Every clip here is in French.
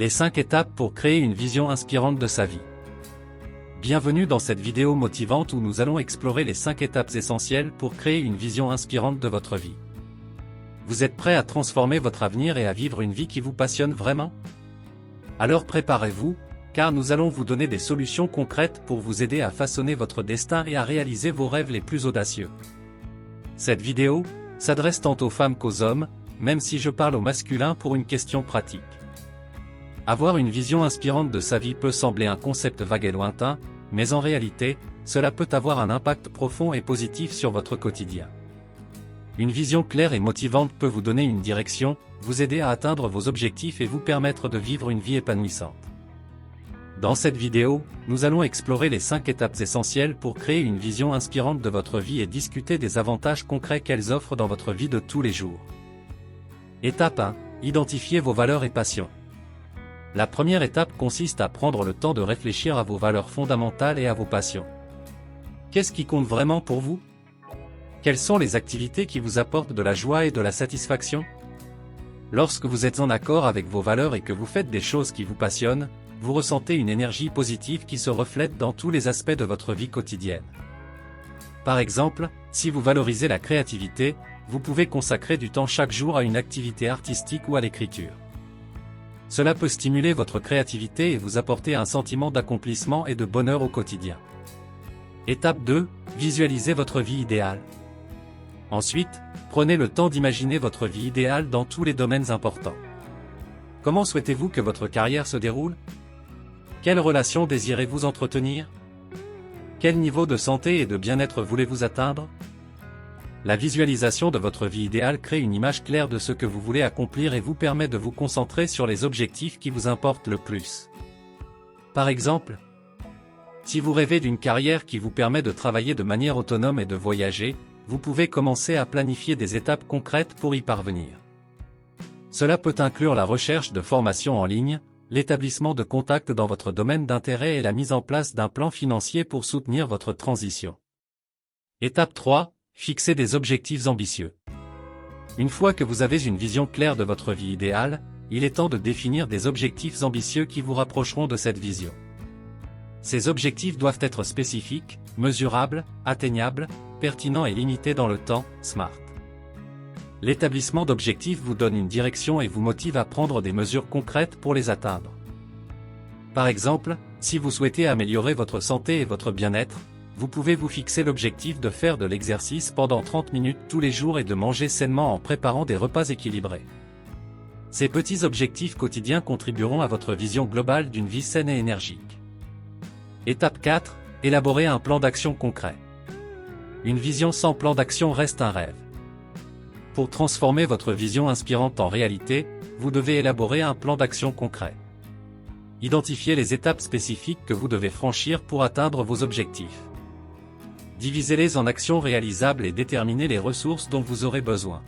Les 5 étapes pour créer une vision inspirante de sa vie. Bienvenue dans cette vidéo motivante où nous allons explorer les 5 étapes essentielles pour créer une vision inspirante de votre vie. Vous êtes prêt à transformer votre avenir et à vivre une vie qui vous passionne vraiment? Alors préparez-vous, car nous allons vous donner des solutions concrètes pour vous aider à façonner votre destin et à réaliser vos rêves les plus audacieux. Cette vidéo s'adresse tant aux femmes qu'aux hommes, même si je parle au masculin pour une question pratique. Avoir une vision inspirante de sa vie peut sembler un concept vague et lointain, mais en réalité, cela peut avoir un impact profond et positif sur votre quotidien. Une vision claire et motivante peut vous donner une direction, vous aider à atteindre vos objectifs et vous permettre de vivre une vie épanouissante. Dans cette vidéo, nous allons explorer les 5 étapes essentielles pour créer une vision inspirante de votre vie et discuter des avantages concrets qu'elles offrent dans votre vie de tous les jours. Étape 1. Identifiez vos valeurs et passions. La première étape consiste à prendre le temps de réfléchir à vos valeurs fondamentales et à vos passions. Qu'est-ce qui compte vraiment pour vous? Quelles sont les activités qui vous apportent de la joie et de la satisfaction? Lorsque vous êtes en accord avec vos valeurs et que vous faites des choses qui vous passionnent, vous ressentez une énergie positive qui se reflète dans tous les aspects de votre vie quotidienne. Par exemple, si vous valorisez la créativité, vous pouvez consacrer du temps chaque jour à une activité artistique ou à l'écriture. Cela peut stimuler votre créativité et vous apporter un sentiment d'accomplissement et de bonheur au quotidien. Étape 2. Visualisez votre vie idéale. Ensuite, prenez le temps d'imaginer votre vie idéale dans tous les domaines importants. Comment souhaitez-vous que votre carrière se déroule? Quelles relations désirez-vous entretenir? Quel niveau de santé et de bien-être voulez-vous atteindre? La visualisation de votre vie idéale crée une image claire de ce que vous voulez accomplir et vous permet de vous concentrer sur les objectifs qui vous importent le plus. Par exemple, si vous rêvez d'une carrière qui vous permet de travailler de manière autonome et de voyager, vous pouvez commencer à planifier des étapes concrètes pour y parvenir. Cela peut inclure la recherche de formations en ligne, l'établissement de contacts dans votre domaine d'intérêt et la mise en place d'un plan financier pour soutenir votre transition. Étape 3. Fixez des objectifs ambitieux. Une fois que vous avez une vision claire de votre vie idéale, il est temps de définir des objectifs ambitieux qui vous rapprocheront de cette vision. Ces objectifs doivent être spécifiques, mesurables, atteignables, pertinents et limités dans le temps, SMART. L'établissement d'objectifs vous donne une direction et vous motive à prendre des mesures concrètes pour les atteindre. Par exemple, si vous souhaitez améliorer votre santé et votre bien-être, vous pouvez vous fixer l'objectif de faire de l'exercice pendant 30 minutes tous les jours et de manger sainement en préparant des repas équilibrés. Ces petits objectifs quotidiens contribueront à votre vision globale d'une vie saine et énergique. Étape 4. Élaborer un plan d'action concret. Une vision sans plan d'action reste un rêve. Pour transformer votre vision inspirante en réalité, vous devez élaborer un plan d'action concret. Identifiez les étapes spécifiques que vous devez franchir pour atteindre vos objectifs. Divisez-les en actions réalisables et déterminez les ressources dont vous aurez besoin.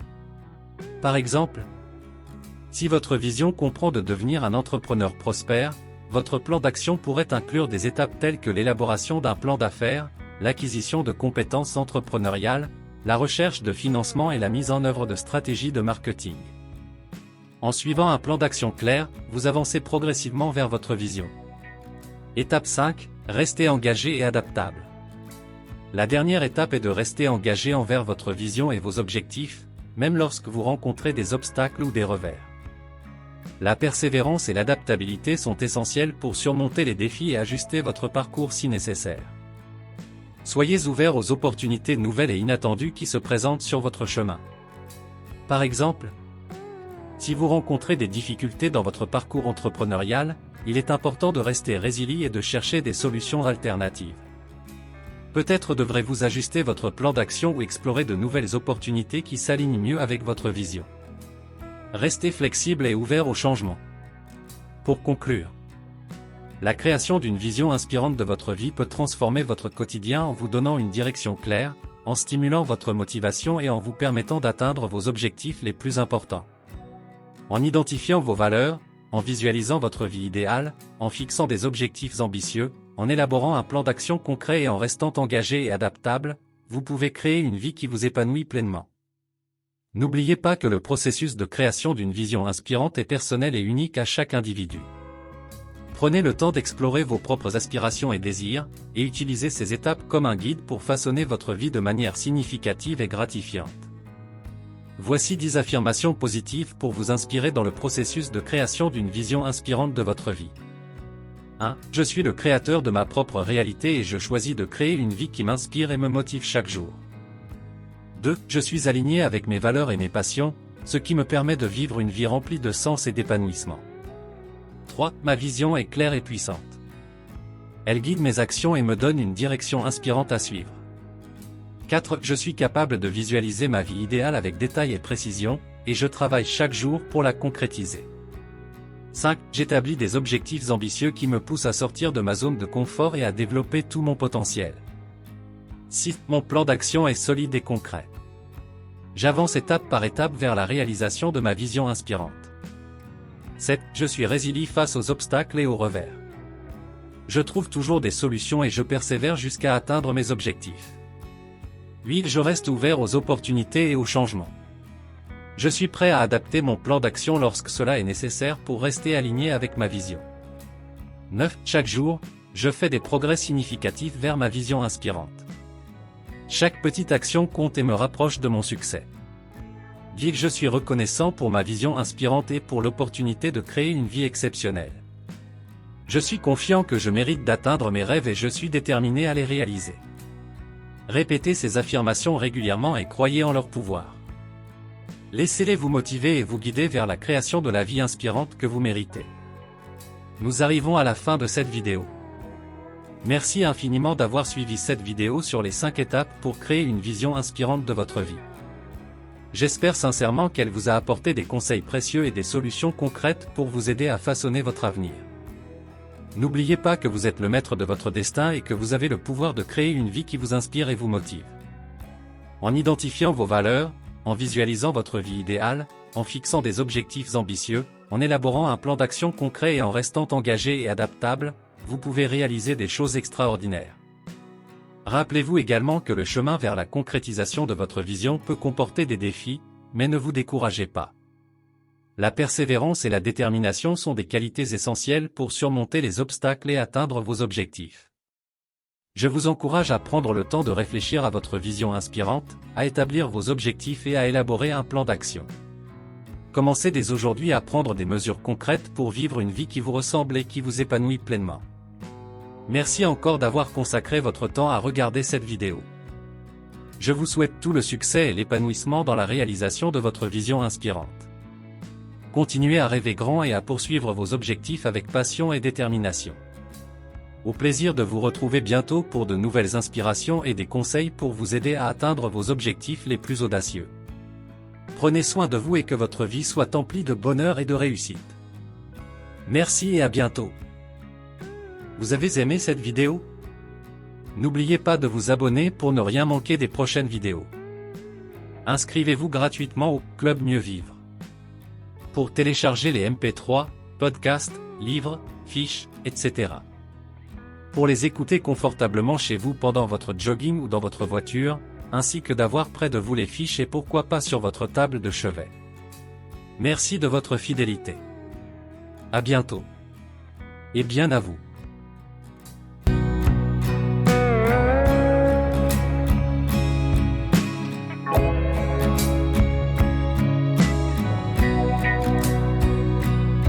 Par exemple, si votre vision comprend de devenir un entrepreneur prospère, votre plan d'action pourrait inclure des étapes telles que l'élaboration d'un plan d'affaires, l'acquisition de compétences entrepreneuriales, la recherche de financement et la mise en œuvre de stratégies de marketing. En suivant un plan d'action clair, vous avancez progressivement vers votre vision. Étape 5. Restez engagé et adaptable. La dernière étape est de rester engagé envers votre vision et vos objectifs, même lorsque vous rencontrez des obstacles ou des revers. La persévérance et l'adaptabilité sont essentielles pour surmonter les défis et ajuster votre parcours si nécessaire. Soyez ouvert aux opportunités nouvelles et inattendues qui se présentent sur votre chemin. Par exemple, si vous rencontrez des difficultés dans votre parcours entrepreneurial, il est important de rester résilient et de chercher des solutions alternatives. Peut-être devrez-vous ajuster votre plan d'action ou explorer de nouvelles opportunités qui s'alignent mieux avec votre vision. Restez flexible et ouvert au changement. Pour conclure, la création d'une vision inspirante de votre vie peut transformer votre quotidien en vous donnant une direction claire, en stimulant votre motivation et en vous permettant d'atteindre vos objectifs les plus importants. En identifiant vos valeurs, en visualisant votre vie idéale, en fixant des objectifs ambitieux, en élaborant un plan d'action concret et en restant engagé et adaptable, vous pouvez créer une vie qui vous épanouit pleinement. N'oubliez pas que le processus de création d'une vision inspirante est personnel et unique à chaque individu. Prenez le temps d'explorer vos propres aspirations et désirs, et utilisez ces étapes comme un guide pour façonner votre vie de manière significative et gratifiante. Voici 10 affirmations positives pour vous inspirer dans le processus de création d'une vision inspirante de votre vie. 1. Je suis le créateur de ma propre réalité et je choisis de créer une vie qui m'inspire et me motive chaque jour. 2. Je suis aligné avec mes valeurs et mes passions, ce qui me permet de vivre une vie remplie de sens et d'épanouissement. 3. Ma vision est claire et puissante. Elle guide mes actions et me donne une direction inspirante à suivre. 4. Je suis capable de visualiser ma vie idéale avec détail et précision, et je travaille chaque jour pour la concrétiser. 5. J'établis des objectifs ambitieux qui me poussent à sortir de ma zone de confort et à développer tout mon potentiel. 6. Mon plan d'action est solide et concret. J'avance étape par étape vers la réalisation de ma vision inspirante. 7. Je suis résilient face aux obstacles et aux revers. Je trouve toujours des solutions et je persévère jusqu'à atteindre mes objectifs. 8. Je reste ouvert aux opportunités et aux changements. Je suis prêt à adapter mon plan d'action lorsque cela est nécessaire pour rester aligné avec ma vision. 9. Chaque jour, je fais des progrès significatifs vers ma vision inspirante. Chaque petite action compte et me rapproche de mon succès. 10. Je suis reconnaissant pour ma vision inspirante et pour l'opportunité de créer une vie exceptionnelle. Je suis confiant que je mérite d'atteindre mes rêves et je suis déterminé à les réaliser. Répétez ces affirmations régulièrement et croyez en leur pouvoir. Laissez-les vous motiver et vous guider vers la création de la vie inspirante que vous méritez. Nous arrivons à la fin de cette vidéo. Merci infiniment d'avoir suivi cette vidéo sur les 5 étapes pour créer une vision inspirante de votre vie. J'espère sincèrement qu'elle vous a apporté des conseils précieux et des solutions concrètes pour vous aider à façonner votre avenir. N'oubliez pas que vous êtes le maître de votre destin et que vous avez le pouvoir de créer une vie qui vous inspire et vous motive. En identifiant vos valeurs, en visualisant votre vie idéale, en fixant des objectifs ambitieux, en élaborant un plan d'action concret et en restant engagé et adaptable, vous pouvez réaliser des choses extraordinaires. Rappelez-vous également que le chemin vers la concrétisation de votre vision peut comporter des défis, mais ne vous découragez pas. La persévérance et la détermination sont des qualités essentielles pour surmonter les obstacles et atteindre vos objectifs. Je vous encourage à prendre le temps de réfléchir à votre vision inspirante, à établir vos objectifs et à élaborer un plan d'action. Commencez dès aujourd'hui à prendre des mesures concrètes pour vivre une vie qui vous ressemble et qui vous épanouit pleinement. Merci encore d'avoir consacré votre temps à regarder cette vidéo. Je vous souhaite tout le succès et l'épanouissement dans la réalisation de votre vision inspirante. Continuez à rêver grand et à poursuivre vos objectifs avec passion et détermination. Au plaisir de vous retrouver bientôt pour de nouvelles inspirations et des conseils pour vous aider à atteindre vos objectifs les plus audacieux. Prenez soin de vous et que votre vie soit emplie de bonheur et de réussite. Merci et à bientôt. Vous avez aimé cette vidéo? N'oubliez pas de vous abonner pour ne rien manquer des prochaines vidéos. Inscrivez-vous gratuitement au Club Mieux Vivre. Pour télécharger les MP3, podcasts, livres, fiches, etc. Pour les écouter confortablement chez vous pendant votre jogging ou dans votre voiture, ainsi que d'avoir près de vous les fiches et pourquoi pas sur votre table de chevet. Merci de votre fidélité. À bientôt. Et bien à vous.